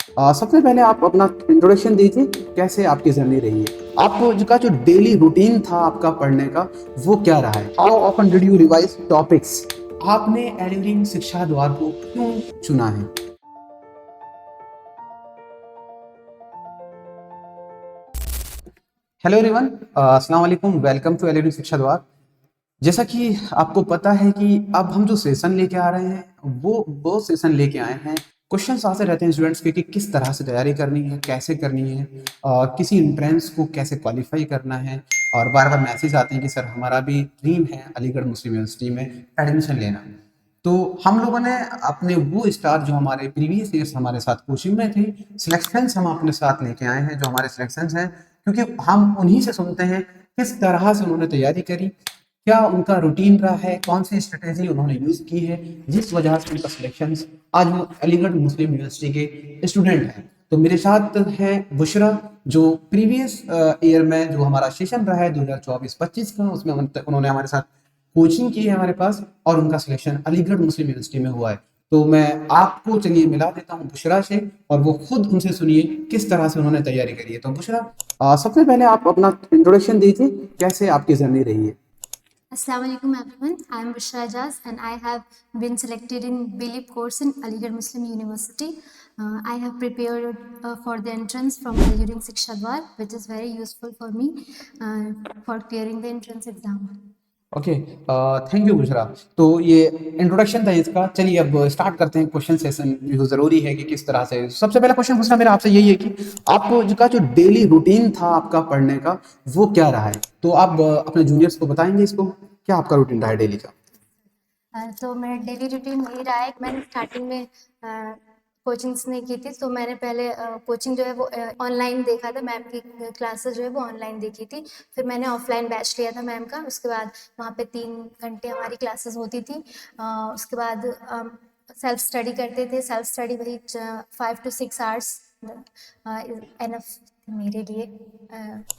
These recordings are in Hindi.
सबसे पहले आप अपना इंट्रोडक्शन दीजिए, कैसे आपकी जर्नी रही है, आपको का जो डेली रूटीन था आपका पढ़ने का वो क्या रहा है, how often did you revise topics, आपने एलिवरिंग शिक्षा द्वार को क्यों चुना है। हेलो एवरीवन, अस्सलाम वालेकुम, वेलकम टू एलिवरिंग शिक्षा द्वार। जैसा कि आपको पता है कि अब हम जो सेशन लेके आ रहे हैं वो सेशन लेके आए हैं। क्वेश्चंस आते रहते हैं स्टूडेंट्स के कि किस तरह से तैयारी करनी है, कैसे करनी है, और किसी एंट्रेंस को कैसे क्वालिफाई करना है। और बार बार मैसेज आते हैं कि सर हमारा भी ड्रीम है अलीगढ़ मुस्लिम यूनिवर्सिटी में एडमिशन लेना। तो हम लोगों ने अपने वो स्टार जो हमारे प्रीवियस ईयर्स हमारे साथ कोचिंग में थे, सिलेक्शंस हम अपने साथ लेके आए हैं जो हमारे सिलेक्शंस हैं, क्योंकि हम उन्हीं से सुनते हैं किस तरह से उन्होंने तैयारी करी, क्या उनका रूटीन रहा है, कौन सी स्ट्रेटेजी उन्होंने यूज की है, जिस वजह से उनका सिलेक्शन आज वो अलीगढ़ मुस्लिम यूनिवर्सिटी के स्टूडेंट हैं। तो मेरे साथ है बुशरा, जो प्रीवियस ईयर में जो हमारा सेशन रहा है 2024-25 का, उसमें उन्होंने हमारे साथ कोचिंग की है हमारे पास, और उनका सिलेक्शन अलीगढ़ मुस्लिम यूनिवर्सिटी में हुआ है। तो मैं आपको चलिए मिला देता हूँ बुशरा से, और वो खुद उनसे सुनिए किस तरह से उन्होंने तैयारी करी है। तो बुशरा, सबसे पहले आप अपना इंट्रोडक्शन दीजिए, कैसे आपकी जर्नी रही है। Assalamualaikum everyone. I am Bushra Jaz and I have been selected in BLIP course in Aligarh Muslim University. I have prepared for the entrance from Aligarh Shiksha Dwar, which is very useful for me for clearing the entrance exam. Okay, thank you Bushra. तो ये इंट्रोडक्शन था इसका, चलिए अब स्टार्ट करते हैं क्वेश्चन सेशन। जो जरूरी है कि किस तरह से, सबसे पहला क्वेश्चन बुशरा मेरा आपसे यही है कि आपको जो डेली रूटीन था आपका पढ़ने का वो क्या रहा है। तो आप अपने जूनियर्स को बताएंगे इसको, क्या आपका रूटीन रहा है डेली का। तो मेरा डेली रूटीन यही रहा है कि मैंने स्टार्टिंग में कोचिंग्स नहीं की थी, तो मैंने पहले कोचिंग जो है वो ऑनलाइन देखा था, मैम की क्लासेस जो है वो ऑनलाइन देखी थी। फिर मैंने ऑफलाइन बैच लिया था मैम का, उसके बाद वहाँ पे 3 घंटे हमारी क्लासेस होती थी। उसके बाद सेल्फ स्टडी करते थे। सेल्फ स्टडी वही 5 to 6 आवर्स एनफ मेरे लिए।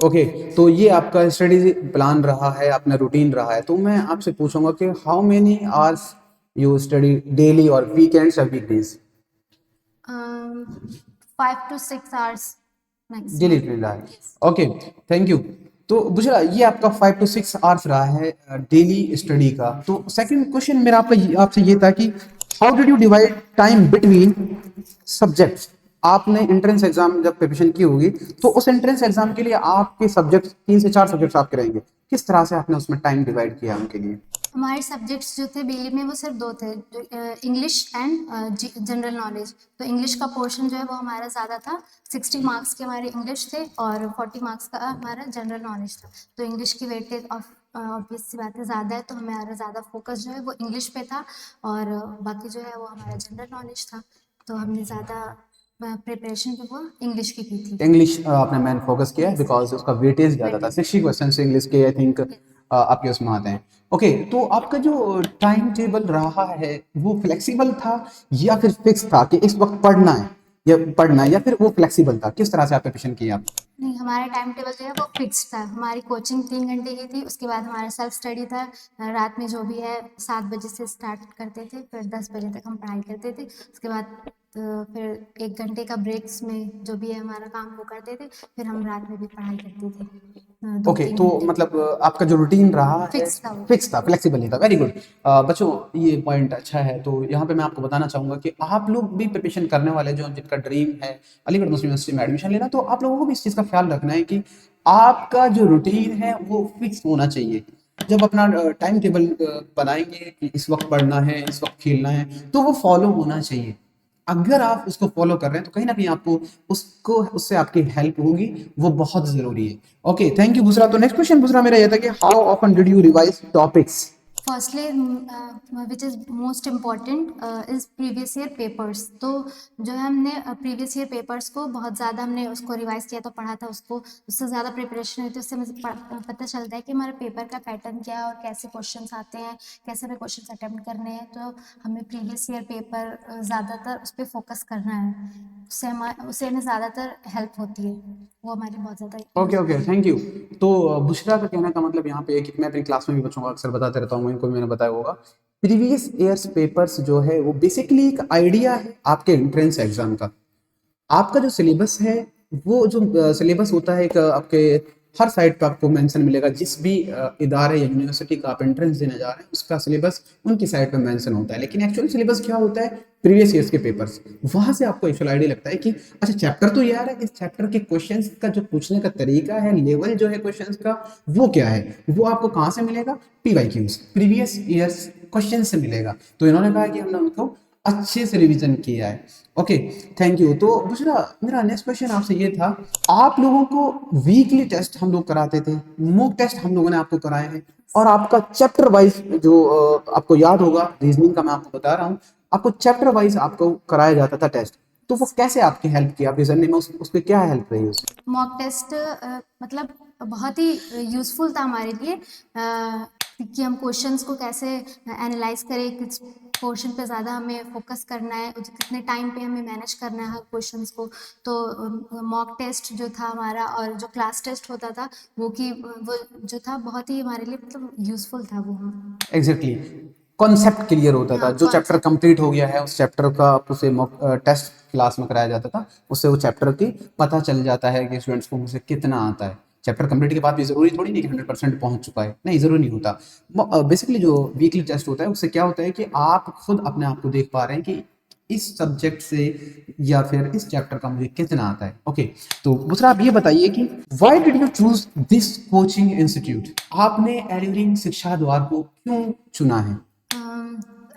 ओके, तो ये आपका स्टडी प्लान रहा है, अपना रूटीन रहा है। तो मैं आपसे पूछूंगा कि how many hours you study daily और वीकेंड्स और weekdays. 5 to 6 hours daily maximum. Routine रहा है। Okay, thank you. तो बुशरा, ये आपका 5 to 6 आवर्स रहा है डेली स्टडी का। तो सेकंड क्वेश्चन मेरा आपसे ये था कि how did you divide time between subjects. आपने एंट्रेंस एग्जाम जब प्रिपरेशन की होगी, तो उस एंट्रेंस एग्जाम के लिए आपके सब्जेक्ट 3 से 4 सब्जेक्ट्स आपके रहेंगे, किस तरह से आपने उसमें टाइम डिवाइड किया उनके लिए। हमारे सब्जेक्ट्स जो थे बीली में वो सिर्फ 2 थे, इंग्लिश एंड जनरल नॉलेज। तो इंग्लिश का पोर्शन जो है वो हमारा ज़्यादा था। 60 मार्क्स के हमारे इंग्लिश थे और 40 मार्क्स का हमारा जनरल नॉलेज था। तो इंग्लिश की वेटेज ऑब्वियस सी बात है ज़्यादा है, तो हमारा ज़्यादा फोकस जो है वो इंग्लिश पे था, और बाकी जो है वो हमारा जनरल नॉलेज था। तो हमने ज़्यादा प्रिपरेशन जो वो इंग्लिश की थी। इंग्लिश आपने मेन फोकस किया है बिकॉज उसका वेटेज ज़्यादा था। 60 क्वेश्चन इंग्लिश के आई थिंक आपके उसमें आते हैं। ओके, तो आपका जो टाइम टेबल रहा है वो फ्लेक्सिबल था या फिर फिक्स था कि इस वक्त पढ़ना है, या फिर वो फ्लेक्सिबल था, किस तरह से आप प्रिपरेशन किया आप। नहीं, हमारा टाइम टेबल जो है वो फिक्स था। हमारी कोचिंग 3 घंटे की थी, उसके बाद हमारा सेल्फ स्टडी था। रात में जो भी है 7 बजे से स्टार्ट करते थे, फिर 10 बजे तक हम पढ़ाई करते थे। उसके बाद फिर 1 घंटे का ब्रेक्स में जो भी है हमारा काम वो करते थे, फिर हम रात में भी पढ़ाई करते थे। दो ओके, तीन तो घंटे मतलब आपका जो रूटीन रहा है फिक्स था वो। फिक्स था, फ्लेक्सिबल नहीं था। वेरी गुड बच्चों, ये पॉइंट अच्छा है। तो यहाँ पे मैं आपको बताना चाहूँगा कि आप लोग भी प्रिपरेशन करने वाले जो जिनका ड्रीम है अलीगढ़ मुस्लिम यूनिवर्सिटी में एडमिशन लेना, तो आप लोगों को भी इस चीज़ का ख्याल रखना है कि आपका जो रूटीन है वो फिक्स होना चाहिए। जब अपना टाइम टेबल बनाएंगे कि इस वक्त पढ़ना है, इस वक्त खेलना है, तो वो फॉलो होना चाहिए। अगर आप उसको फॉलो कर रहे हैं तो कहीं ना कहीं आपको उससे आपकी हेल्प होगी, वो बहुत जरूरी है। Okay, thank you Busra. तो नेक्स्ट क्वेश्चन बुसरा मेरा ये था कि how often did you revise topics. Firstly which is most important is previous year papers. तो जो है हमने प्रीवियस ईयर पेपर्स को बहुत ज़्यादा हमने उसको रिवाइज किया, तो पढ़ा था उसको। उससे ज़्यादा प्रिपरेशन हुई, तो उससे मुझे पता चलता है कि हमारे पेपर का पैटर्न क्या है और कैसे क्वेश्चंस आते हैं, कैसे हमें क्वेश्चंस अटेम्प्ट करने हैं। तो हमें प्रीवियस ईयर पेपर ज़्यादातर उस पर फोकस करना है, उससे हमें ज़्यादातर हेल्प होती है, वो हमारी बहुत ज़्यादा। Okay okay, thank you. तो बुशरा का कहने का मतलब यहाँ पे है कि मैं अपनी क्लास में भी बच्चों को अक्सर बताते रहता हूँ, इनको भी मैंने बताया होगा, प्रीवियस ईयर्स पेपर्स जो है वो बेसिकली एक आइडिया है आपके एंट्रेंस एग्जाम का। आपका जो सिलेबस है, वो जो सिलेबस होता है एक आपके हर साइट पे आपको मेंशन मिलेगा। जिस भी इदारे या यूनिवर्सिटी का आप एंट्रेंस देने जा रहे हैं, उसका सिलेबस उनकी साइट पे मेंशन होता है। लेकिन एक्चुअल सिलेबस क्या होता है? प्रीवियस ईयर्स के पेपर्स। वहां से आपको एक्चुअल आइडिया लगता है कि अच्छा चैप्टर तो ये आ रहा है, इस चैप्टर के क्वेश्चंस का जो पूछने का तरीका है, लेवल जो है क्वेश्चंस का, वो क्या है, वो आपको कहाँ से मिलेगा? पीवाईक्यूज, प्रीवियस ईयर्स क्वेश्चन से मिलेगा। तो इन्होंने कहा कि हमने उनको अच्छे से रिवीजन किया है। Okay, thank you. तो दूसरा मेरा नेक्स्ट क्वेश्चन आपसे ये था, आप लोगों को वीकली टेस्ट हम लोग कराते थे, मॉक टेस्ट हम लोगों ने आपको कराए हैं, और आपका चैप्टर वाइज जो आपको याद होगा, रीजनिंग का मैं आपको बता रहा हूँ, आपको चैप्टर वाइज आपको कराया जाता था टेस्ट। तो वो कैसे आपकी हेल्प की, आप रीजनिंग में उस पर क्या हेल्प रही उससे? मॉक टेस्ट मतलब बहुत ही यूज़फुल था हमारे लिए, कि हम क्वेश्चंस को कैसे एनालाइज करें, किस पोर्शन पे ज़्यादा हमें फोकस करना है, कितने टाइम पे हमें मैनेज करना है हर क्वेश्चंस को। तो मॉक टेस्ट जो था हमारा और जो क्लास टेस्ट होता था, वो जो था बहुत ही हमारे लिए मतलब यूज़फुल था वो। एग्जैक्टली, कॉन्सेप्ट क्लियर होता था। हाँ, जो चैप्टर कॉन्सेप्ट। कंप्लीट हो गया है, उस चैप्टर का उसे टेस्ट क्लास में कराया जाता था। उससे वो चैप्टर की पता चल जाता है कि स्टूडेंट्स को मुझसे कितना आता है। चैप्टर कंप्लीट के बाद भी जरूरी थोड़ी नहीं कि 100% पहुंच चुका है, नहीं, जरूरी नहीं होता। बेसिकली जो वीकली टेस्ट होता है, उससे क्या होता है कि आप खुद अपने आप को देख पा रहे हैं कि इस सब्जेक्ट से या फिर इस चैप्टर का मुझे कितना आता है। ओके, तो दूसरा आप ये बताइए कि why did you choose this coaching institute? आपने एलियरिंग शिक्षा द्वार को क्यों चुना है?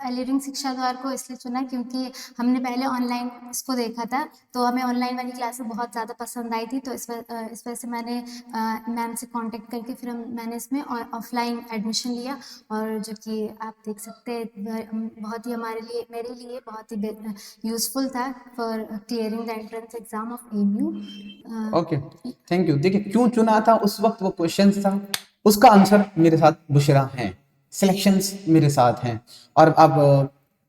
एलियरिंग शिक्षा द्वार को इसलिए चुना क्योंकि हमने पहले ऑनलाइन इसको देखा था, तो हमें ऑनलाइन वाली क्लासेस बहुत ज़्यादा पसंद आई थी। तो इस वजह से मैंने मैम से कांटेक्ट करके फिर मैंने इसमें ऑफलाइन एडमिशन लिया, और जो कि आप देख सकते हैं बहुत ही हमारे लिए, मेरे लिए बहुत ही यूज़फुल था for clearing the entrance exam of MU. Okay, thank you. देखिए, क्यों चुना था उस वक्त, वो क्वेश्चन था, उसका आंसर मेरे साथ बुशरा है, सिलेक्शंस मेरे साथ हैं। और अब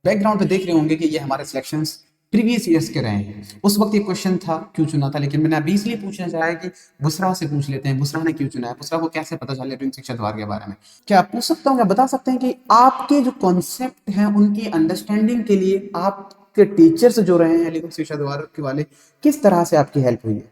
बैकग्राउंड पे देख रहे होंगे कि ये हमारे सिलेक्शंस प्रीवियस ईयर्स के रहे हैं। उस वक्त ये क्वेश्चन था क्यों चुना था, लेकिन मैंने अभी इसलिए पूछना चाहा है कि बुशरा से पूछ लेते हैं, बुशरा ने क्यों चुना है, बुशरा को कैसे पता चला एलियरिंग शिक्षा द्वार के बारे में। क्या आप पूछ सकता हूँ, क्या बता सकते हैं कि आपके जो कॉन्सेप्ट हैं उनकी अंडरस्टैंडिंग के लिए आपके टीचर्स जो रहे हैं एलियरिंग शिक्षा द्वार के वाले, किस तरह से आपकी हेल्प हुई है?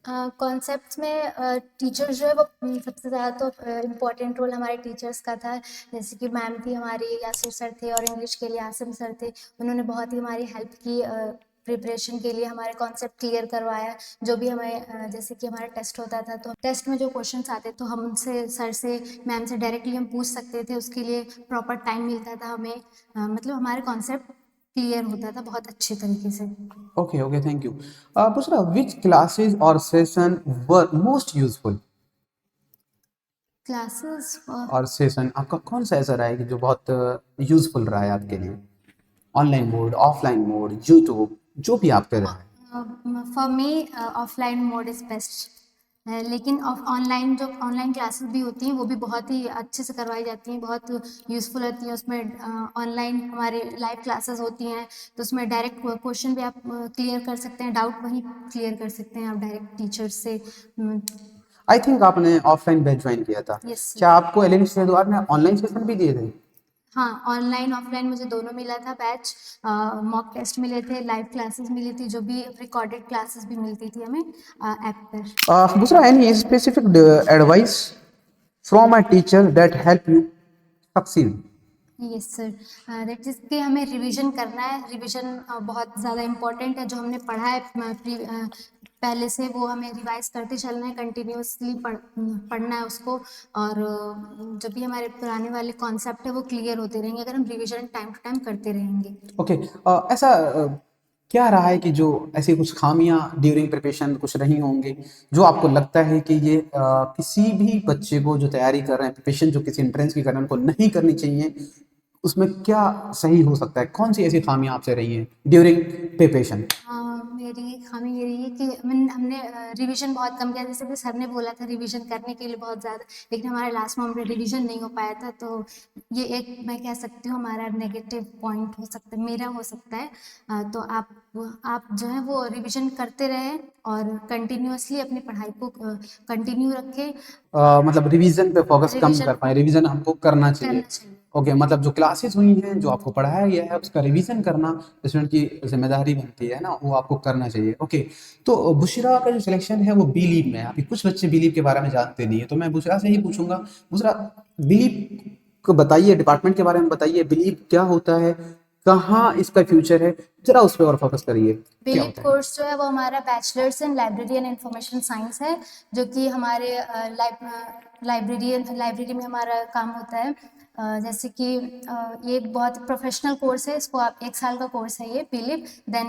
कॉन्सेप्ट्स में टीचर जो है वो सबसे ज़्यादा तो इम्पोर्टेंट रोल हमारे टीचर्स का था। जैसे कि मैम थी हमारी, यासिर सर थे, और इंग्लिश के लिए आसिम सर थे। उन्होंने बहुत ही हमारी हेल्प की प्रिपरेशन के लिए, हमारे कॉन्सेप्ट क्लियर करवाया। जो भी हमें जैसे कि हमारा टेस्ट होता था, तो टेस्ट में जो क्वेश्चंस आते तो हम उनसे, सर से, मैम से डायरेक्टली हम पूछ सकते थे। उसके लिए प्रॉपर टाइम मिलता था हमें। मतलब हमारे कॉन्सेप्ट क्लियर होता था बहुत अच्छे तरीके से। Okay, okay, thank you. Bushra, which classes or session were most useful? Classes और सेशन आपका कौन सा ऐसा रहा है कि जो बहुत यूजफुल रहा है आपके लिए? Online mode, offline mode, YouTube, जो भी आप कर रहे हैं। For me offline mode is best. लेकिन ऑनलाइन जो ऑनलाइन क्लासेस भी होती हैं वो भी बहुत ही अच्छे से करवाई जाती हैं, बहुत यूज़फुल होती हैं। उसमें ऑनलाइन हमारे लाइव क्लासेस होती हैं, तो उसमें डायरेक्ट क्वेश्चन भी आप क्लियर कर सकते हैं, डाउट वहीं क्लियर कर सकते हैं आप डायरेक्ट टीचर्स से। आई थिंक आपने ऑफलाइन बैच ज्वाइन किया था। यस। क्या आपको एलियन द्वारा ने ऑनलाइन सेशन भी दिए थे? हाँ, ऑनलाइन ऑफलाइन मुझे दोनों मिला था बैच। मॉक टेस्ट मिले थे, लाइव क्लासेस मिली थी, जो भी रिकॉर्डेड क्लासेस भी मिलती थी हमें ऐप पर। दूसरा, any specific advice from a teacher that help you succeed? Yes sir, that is कि हमें रिवीजन करना है। रिवीजन बहुत ज़्यादा इम्पोर्टेंट है। जो हमने पढ़ा है पहले से, वो हमें रिवाइज करते चलना है, कंटिन्यूअसली पढ़ना है उसको। और जो भी हमारे पुराने वाले कॉन्सेप्ट है वो क्लियर होते रहेंगे अगर हम रिवीजन टाइम टू टाइम करते रहेंगे। ओके, ऐसा क्या रहा है कि जो ऐसी कुछ खामियां ड्यूरिंग प्रिपरेशन कुछ रही होंगी, जो आपको लगता है कि ये किसी भी बच्चे को जो तैयारी कर रहे हैं, प्रिपरेशन जो किसी एंट्रेंस की कर रहे हैं, उनको नहीं करनी चाहिए, उसमें क्या सही हो सकता है? कौन सी ऐसी खामियां आपसे रही हैं ड्यूरिंग प्रिपरेशन? मेरी खामी ये रही है कि हमने रिवीजन बहुत कम किया। जैसे कि सर ने बोला था रिवीजन करने के लिए बहुत ज़्यादा, लेकिन हमारे लास्ट मोमेंट में रिवीजन नहीं हो पाया था। तो ये एक, मैं कह सकती हूँ, हमारा नेगेटिव पॉइंट हो सकता है, मेरा हो सकता है। तो आप जो है वो रिवीजन करते रहें और कंटिन्यूअसली अपनी पढ़ाई को कंटिन्यू रखें। मतलब रिवीजन पे फोकस कम रिवीजन कर पाए, रिवीजन हमको करना करना चाहिए। चाहिए। ओके, मतलब जो क्लासेस हुई हैं, जो आपको पढ़ाया गया है, उसका रिवीजन करना स्टूडेंट की जिम्मेदारी बनती है ना, वो आपको करना करना चाहिए। ओके, तो बुशरा का जो सिलेक्शन है वो बी लीव में है। अभी कुछ बच्चे बी लीव के बारे में जानते नहीं है, तो मैं बुशरा से ही पूछूंगा, बुशरा बी लीव को बताइए, डिपार्टमेंट के बारे में बताइए, बी लीव क्या होता है, कहाँ इसका फ्यूचर है, जरा उस पर और फोकस करिए, क्या बिलीव होता है? कोर्स जो है वो हमारा bachelors in library and information science है, जो कि हमारे लाइब्रेरी में हमारा काम होता है। जैसे कि ये एक बहुत प्रोफेशनल कोर्स है, इसको आप 1 साल का कोर्स है ये बिलीव। देन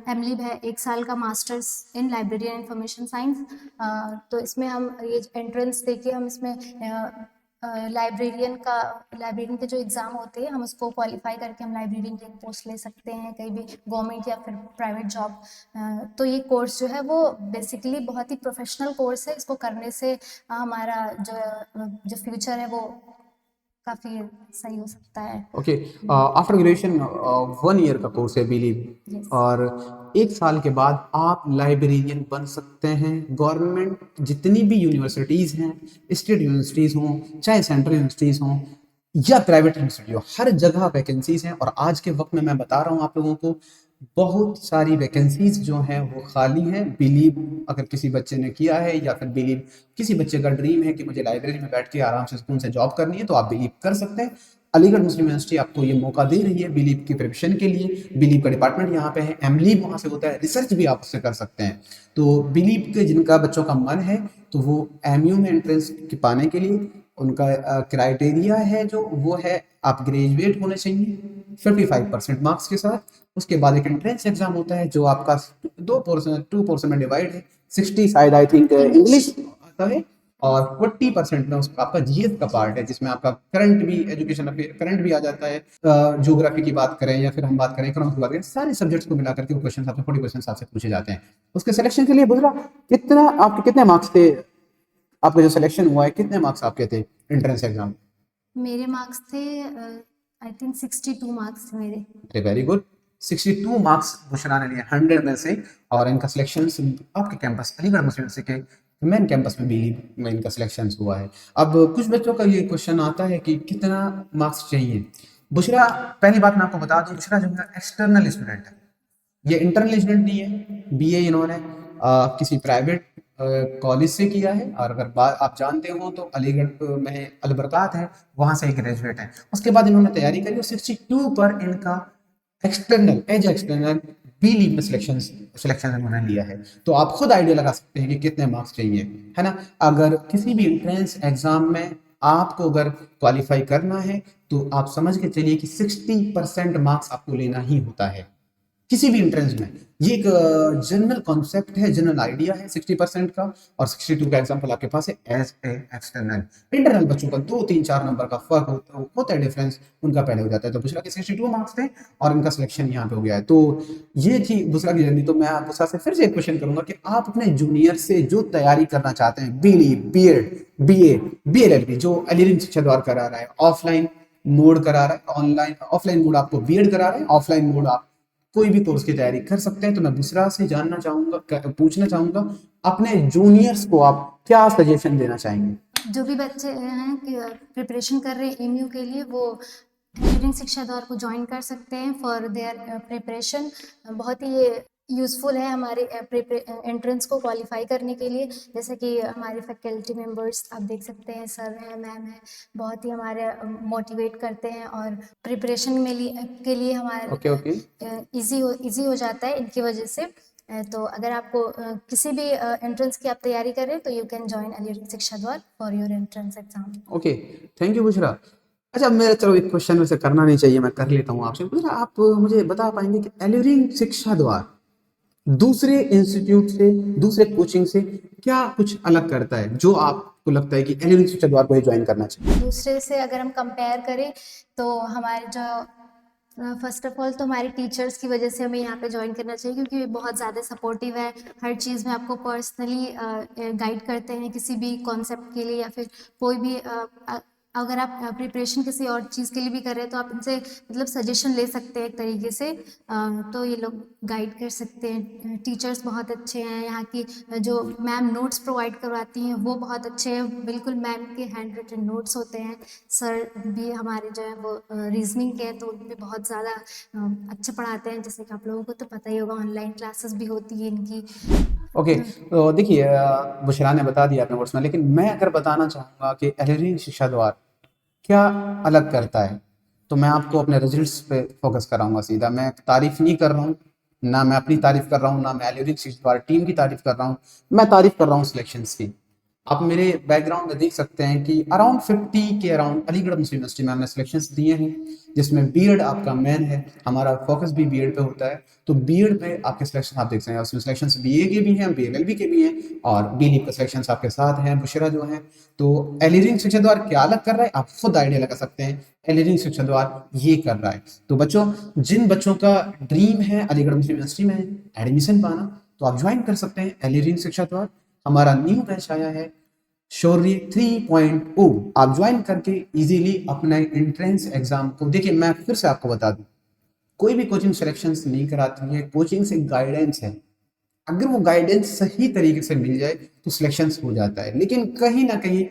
एमलीब है 1 साल का masters in library and information science. तो इसमें हम ये एंट्रेंस देके हम इसमें लाइब्रेरियन के जो एग्ज़ाम होते हैं हम उसको क्वालिफाई करके हम लाइब्रेरियन की पोस्ट ले सकते हैं कहीं भी, गवर्नमेंट या फिर प्राइवेट जॉब। तो ये कोर्स जो है वो बेसिकली बहुत ही प्रोफेशनल कोर्स है। इसको करने से हमारा जो फ्यूचर है वो काफ़ी सही हो सकता है। ओके, आफ्टर ग्रेजुएशन 1 ईयर का कोर्स है बिलीव, यस। और 1 साल के बाद आप लाइब्रेरियन बन सकते हैं। गवर्नमेंट जितनी भी यूनिवर्सिटीज़ हैं, स्टेट यूनिवर्सिटीज़ हों, चाहे सेंट्रल यूनिवर्सिटीज़ हों या प्राइवेट यूनिवर्सिटी हो, हर जगह वैकेंसीज हैं। और आज के वक्त में मैं बता रहा हूँ आप लोगों को, बहुत सारी वैकेंसीज जो हैं वो खाली हैं। बिलीव अगर किसी बच्चे ने किया है, या फिर बिलीव किसी बच्चे का ड्रीम है कि मुझे लाइब्रेरी में बैठ के आराम से सुकून से जॉब करनी है, तो आप बिलीव कर सकते हैं। अलीगढ़ मुस्लिम यूनिवर्सिटी आपको ये मौका दे रही है बिलीव की प्रिपरेशन के लिए। बिलीव का डिपार्टमेंट यहाँ पे है, एमलीव वहाँ से होता है, रिसर्च भी आप उससे कर सकते हैं। तो बिलीव के जिनका बच्चों का मन है, तो वो एमयू में एंट्रेंस पाने के लिए उनका क्राइटेरिया है जो वो है, आप ग्रेजुएट होने चाहिए 55% मार्क्स के साथ। उसके बाद एक एंट्रेंस एग्जाम होता है जो आपका 2 पोर्शन में डिवाइड है। 60 शायद आई थिंक इंग्लिश आता है, और 40% में उसका आपका जीएस का पार्ट है, जिसमें आपका करंट भी, एजुकेशन करंट भी आ जाता है। ज्योग्राफी की बात करें या फिर हम बात करें इकोनॉमिक्स की बात करें, सारे सब्जेक्ट्स को मिला करके वो क्वेश्चन आपसे 40 क्वेश्चन आपसे पूछे जाते हैं। उसके सिलेक्शन के लिए बुजरा कितना, आपके कितने मार्क्स थे, आपका जो सिलेक्शन हुआ है कितने मार्क्स आपके थे एंट्रेंस एग्जाम? मेरे मार्क्स थे आई थिंक 62 मार्क्स थे मेरे। वेरी गुड, 62 मार्क्स बुशरा ने लिए 100 में से। और इनका सिलेक्शन आपके कैंपस अलीगढ़ मुस्लिम यूनिवर्सिटी के मेन कैंपस में भी में इनका सिलेक्शन हुआ है। अब कुछ बच्चों का ये क्वेश्चन आता है कि कितना मार्क्स चाहिए। बुशरा, पहली बात मैं आपको बता दूं, बुशरा जो है एक्सटर्नल स्टूडेंट है, ये इंटरनल स्टूडेंट नहीं है। बीए इन्होंने किसी प्राइवेट कॉलेज से किया है, और अगर आप जानते हो तो अलीगढ़ में अलबरकात है, वहां से ग्रेजुएट है। उसके बाद इन्होंने तैयारी करी और 62 पर इनका एक्सटर्नल बी लीग में सिलेक्शन इन्होंने लिया है। तो आप खुद आइडिया लगा सकते हैं कि कितने मार्क्स चाहिए, है ना। अगर किसी भी एंट्रेंस एग्जाम में आपको अगर क्वालिफाई करना है, तो आप समझ के चलिए कि 60% मार्क्स आपको लेना ही होता है किसी भी एंट्रेंस में। ये एक जनरल कॉन्सेप्ट है, जनरल आइडिया है 60% का। और 62 का एग्जांपल आपके पास है एज ए एक्सटर्नल। इंटरनल बच्चों का 2 3 4 नंबर का फर्क होता है, डिफरेंस उनका पहले हो जाता है। तो बुशरा के 62 मार्क्स थे और इनका सिलेक्शन यहाँ पे हो गया है। तो ये थी बुशरा की जर्नी। तो मैं बुशरा से फिर से एक क्वेश्चन करूंगा कि आप अपने जूनियर से जो तैयारी करना चाहते हैं, बीडी, बीएड, बीए, बीएलएलबी, जो अलीगढ़ शिक्षा द्वार करा रहा है, ऑफलाइन मोड करा रहा है, ऑनलाइन ऑफलाइन मोड आपको बीएड करा रहा है, ऑफलाइन मोड आप कोई भी कोर्स की तैयारी कर सकते हैं। तो मैं दूसरा से जानना चाहूंगा, पूछना चाहूंगा, अपने जूनियर्स को आप क्या सजेशन देना चाहेंगे? जो भी बच्चे हैं कि प्रिपरेशन कर रहे हैं एमयू के लिए, वो अलीगढ़ शिक्षा द्वार को ज्वाइन कर सकते हैं फॉर देयर प्रिपरेशन। बहुत ही ये यूज़फुल है हमारे एंट्रेंस को क्वालिफाई करने के लिए। जैसे कि हमारे फैकल्टी मेंबर्स आप देख सकते हैं, सर हैं, मैम हैं, बहुत ही हमारे मोटिवेट करते हैं और प्रिपरेशन के लिए हमारे ओके इजी हो जाता है इनकी वजह से। तो अगर आपको किसी भी एंट्रेंस की आप तैयारी करें तो यू कैन जॉइन अलीगढ़ शिक्षा द्वार for your entrance exam. Okay, thank you Bushra. अच्छा, मेरा चलो एक क्वेश्चन वैसे करना नहीं चाहिए, मैं कर लेता हूँ आपसे। बुशरा, आप मुझे बता पाएंगे कि अलीगढ़ शिक्षा द्वार दूसरे इंस्टीट्यूट से, दूसरे कोचिंग से क्या कुछ अलग करता है जो आपको लगता है कि अलीगढ़ शिक्षा द्वार को ही ज्वाइन करना चाहिए? दूसरे से अगर हम कंपेयर करें तो हमारे जो फर्स्ट ऑफ ऑल तो हमारे टीचर्स की वजह से हमें यहाँ पे ज्वाइन करना चाहिए, क्योंकि बहुत ज़्यादा सपोर्टिव है। हर चीज़ में आपको पर्सनली गाइड करते हैं किसी भी कॉन्सेप्ट के लिए, या फिर कोई भी अगर आप प्रिपरेशन किसी और चीज़ के लिए भी कर रहे हैं तो आप इनसे मतलब सजेशन ले सकते हैं एक तरीके से। तो ये लोग गाइड कर सकते हैं। टीचर्स बहुत अच्छे हैं यहाँ की। जो मैम नोट्स प्रोवाइड करवाती हैं वो बहुत अच्छे हैं, बिल्कुल मैम के हैंड रिटन नोट्स होते हैं। सर भी हमारे जो है वो रीजनिंग के हैं तो उन भी बहुत ज़्यादा अच्छे पढ़ाते हैं, जैसे कि आप लोगों को तो पता ही होगा ऑनलाइन क्लासेस भी होती है इनकी। ओके, तो देखिए बुशरा ने बता दिया अपने वर्ड्स में, लेकिन मैं अगर बताना चाहूँगा कि एल शिक्षा द्वार क्या अलग करता है, तो मैं आपको अपने रिजल्ट्स पे फोकस कराऊंगा सीधा। मैं तारीफ नहीं कर रहा हूँ, ना मैं अपनी तारीफ कर रहा हूँ, ना मैं एल शिक्षा द्वार टीम की तारीफ कर रहा हूँ, मैं तारीफ कर रहा हूँ सिलेक्शंस की। आप मेरे बैकग्राउंड में देख सकते हैं कि अराउंड 50 के अराउंड अलीगढ़ मुस्लिम यूनिवर्सिटी में हमने सिलेक्शंस दिए हैं, जिसमें बीएड आपका मेन है, हमारा फोकस भी बीएड पे होता है। तो बीएड पे आपके सिलेक्शन आप देख सकते हैं, उसमें सिलेक्शंस बीए के भी हैं, बीएलएलबी के भी हैं, और बीलीग के सिलेक्शंस आपके साथ हैं बुशरा जो हैं। तो एलियरिंग शिक्षा द्वार क्या अलग कर रहा है, आप खुद आइडिया लगा सकते हैं। एलियरिंग शिक्षा द्वार ये कर रहा है। तो बच्चों, जिन बच्चों का ड्रीम है अलीगढ़ मुस्लिम यूनिवर्सिटी में एडमिशन पाना, तो आप ज्वाइन कर सकते हैं एलियरिंग शिक्षा द्वार। हमारा न्यू बैच आया है शौर्य 3.0, आप ज्वाइन करके इजीली अपना एंट्रेंस एग्जाम को देखिए। मैं फिर से आपको बता दूं, कोई भी कोचिंग सिलेक्शन नहीं कराती है, कोचिंग से गाइडेंस है। अगर वो गाइडेंस सही तरीके से मिल जाए तो सिलेक्शन हो जाता है, लेकिन कहीं ना कहीं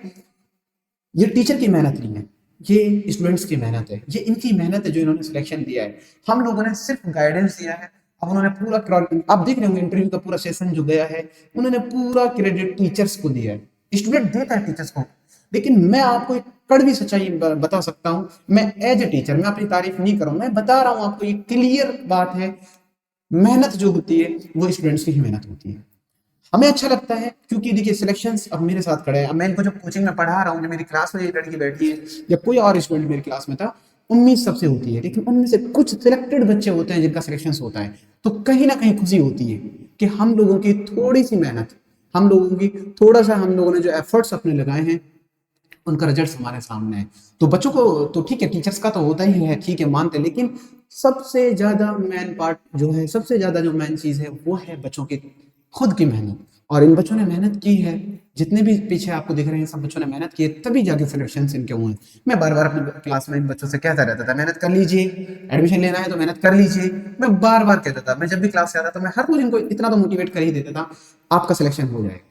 ये टीचर की मेहनत नहीं है, ये स्टूडेंट्स की मेहनत है, ये इनकी मेहनत है जो इन्होंने सिलेक्शन दिया है। हम लोगों ने सिर्फ गाइडेंस दिया है। अब उन्होंने पूरा आप देख रहे होंगे इंटरव्यू का पूरा सेशन जो गया है, उन्होंने पूरा क्रेडिट टीचर्स को दिया है। स्टूडेंट देता है टीचर्स को, लेकिन मैं आपको एक कड़वी सच्चाई बता सकता हूं। मैं एज ए टीचर, मैं अपनी तारीफ नहीं कर रहा हूं, मैं बता रहा हूं आपको, ये क्लियर बात है। मेहनत जो होती है वो स्टूडेंट्स की ही मेहनत होती है। हमें अच्छा लगता है क्योंकि देखिए सिलेक्शंस अब मेरे साथ खड़े हैं। अब मैं इनको जो कोचिंग में पढ़ा रहा हूँ, जो मेरी क्लास में एक लड़की बैठी है या कोई और स्टूडेंट मेरी क्लास में था, उम्मीद सबसे होती है, लेकिन उनमें से कुछ सिलेक्टेड बच्चे होते हैं जिनका सिलेक्शन होता है। तो कहीं ना कहीं खुशी होती है कि हम लोगों की थोड़ी सी मेहनत, हम लोगों की थोड़ा सा, हम लोगों ने जो एफर्ट्स अपने लगाए हैं, उनका रिजल्ट हमारे सामने है। तो बच्चों को तो ठीक है, टीचर्स का तो होता ही है, ठीक है मानते, लेकिन सबसे ज्यादा मेन पार्ट जो है, सबसे ज्यादा जो मेन चीज है वो है बच्चों की खुद की मेहनत। और इन बच्चों ने मेहनत की है, जितने भी पीछे आपको दिख रहे हैं सब बच्चों ने मेहनत की है, तभी जाके सिलेक्शन इनके हुए हैं। मैं बार बार अपने क्लास में इन बच्चों से कहता रहता था, मेहनत कर लीजिए, एडमिशन लेना है तो मेहनत कर लीजिए। मैं बार बार कहता था, मैं जब भी क्लास से आता था मैं हर रोज इनको इतना तो मोटिवेट कर ही देता था, आपका सिलेक्शन हो जाएगा।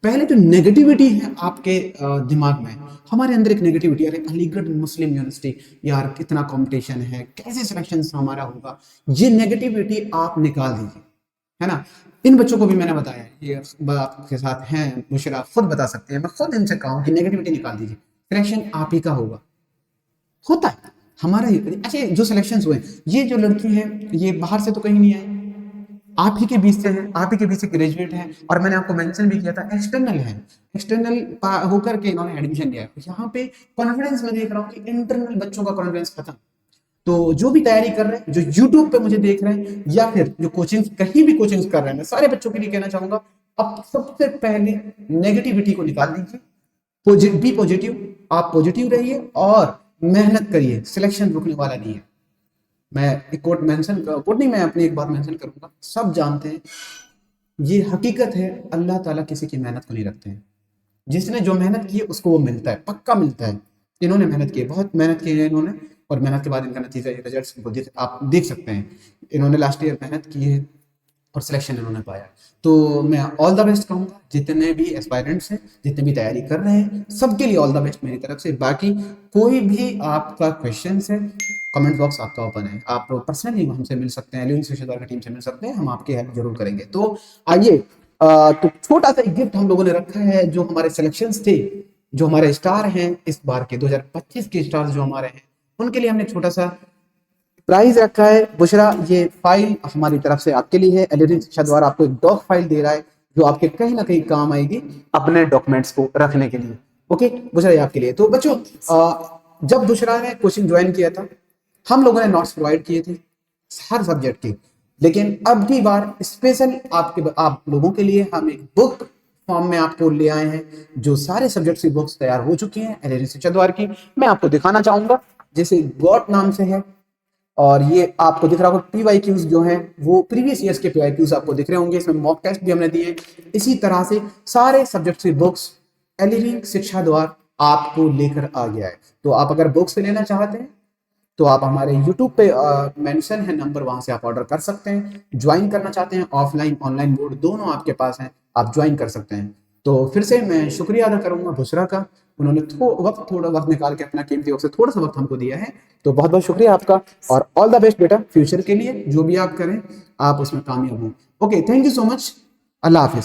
पहले जो नेगेटिविटी है आपके दिमाग में, हमारे अंदर एक नेगेटिविटी, अरे अलीगढ़ मुस्लिम यूनिवर्सिटी, यार कितना कंपटीशन है, कैसे सिलेक्शन हमारा होगा, ये नेगेटिविटी आप निकाल दीजिए, है ना। इन बच्चों को भी मैंने बताया, ये आपके साथ हैं, मुशरा खुद बता सकते हैं, मैं खुद इनसे कहूँ कि नेगेटिविटी निकाल दीजिए, सिलेक्शन आप ही का होगा, होता है हमारा ही। अच्छा, जो सिलेक्शन हुए, ये जो लड़की है ये बाहर से तो कहीं नहीं आई, आप ही के बीच से है, आप ही के बीच से ग्रेजुएट है, और मैंने आपको मेंशन भी किया था एक्सटर्नल है, एक्सटर्नल होकर के इन्होंने एडमिशन लिया है। यहाँ पे कॉन्फिडेंस मैं देख रहा हूँ कि इंटरनल बच्चों का कॉन्फिडेंस खत्म। तो जो भी तैयारी कर रहे हैं, जो यूट्यूब पे मुझे देख रहे हैं, या फिर जो कोचिंग कहीं भी कोचिंग कर रहे हैं, मैं सारे बच्चों के लिए कहना चाहूंगा, अब सबसे पहले नेगेटिविटी को निकाल दीजिए, बी पॉजिटिव, आप पॉजिटिव रहिए और मेहनत करिए, सिलेक्शन रुकने वाला नहीं है। मैं एक कोट नहीं, मैं अपनी एक बात मेंशन करूंगा, सब जानते हैं, ये हकीकत है, अल्लाह ताला किसी की मेहनत को नहीं रखते हैं। जिसने जो मेहनत की है उसको वो मिलता है, पक्का मिलता है। इन्होंने मेहनत की है, बहुत मेहनत की है इन्होंने, और मेहनत के बाद इनका नतीजा, रिजल्ट आप देख सकते हैं। इन्होंने लास्ट ईयर मेहनत की है और सिलेक्शन इन्होंने पाया। तो मैं ऑल द बेस्ट कहूँगा जितने भी एस्पायरेंट्स हैं, जितने भी तैयारी कर रहे हैं, सबके लिए ऑल द बेस्ट मेरी तरफ से। बाकी कोई भी आपका क्वेश्चन है, कमेंट बॉक्स आपका ओपन है, आप पर्सनली हमसे मिल सकते हैं, एलियन शिक्षा द्वार की टीम से मिल सकते हैं, हम आपकी हेल्प जरूर करेंगे। तो आइए, तो छोटा सा एक गिफ्ट हम लोगों ने रखा है, जो हमारे सिलेक्शंस थे, जो हमारे स्टार हैं इस बार के 2025 के स्टार जो हमारे हैं, उनके लिए हमने छोटा सा प्राइज रखा है। बुशरा, ये फाइल हमारी तरफ से आपके लिए है, एलियन शिक्षा द्वारा आपको एक डॉक फाइल दे रहा है, जो आपके कहीं ना कहीं काम आएगी अपने डॉक्यूमेंट्स को रखने के लिए। ओके बुशरा, ये आपके लिए। तो बच्चों, जब बुशरा ने कोचिंग ज्वाइन किया था, हम लोगों ने नोट्स प्रोवाइड किए थे हर सब्जेक्ट के, लेकिन अब की बार स्पेशल आप लोगों के लिए हम एक बुक फॉर्म में आपको ले आए हैं, जो सारे सब्जेक्ट्स की बुक्स तैयार हो चुकी हैं एलियन शिक्षा द्वार की। मैं आपको दिखाना चाहूंगा, जैसे गॉट नाम से है, और ये आपको दिख रहा होगा PYQs जो हैं वो प्रीवियस ईयर्स के PYQs आपको दिख रहे होंगे, इसमें मॉक टेस्ट भी हमने दिए। इसी तरह से सारे सब्जेक्ट्स की बुक्स एलियन शिक्षा द्वार आपको लेकर आ गया है। तो आप अगर बुक्स लेना चाहते हैं तो आप हमारे यूट्यूब पे मेंशन है नंबर, वहां से आप ऑर्डर कर सकते हैं। ज्वाइन करना चाहते हैं, ऑफलाइन ऑनलाइन बोर्ड दोनों आपके पास हैं, आप ज्वाइन कर सकते हैं। तो फिर से मैं शुक्रिया अदा करूंगा बुशरा का, उन्होंने थोड़ा वक्त निकाल के अपना कीमती वक्त से थोड़ा सा वक्त हमको दिया है। तो बहुत बहुत शुक्रिया आपका, और ऑल द बेस्ट बेटा फ्यूचर के लिए, जो भी आप करें आप उसमें कामयाब हों। Okay, thank you so much, Allah Hafiz.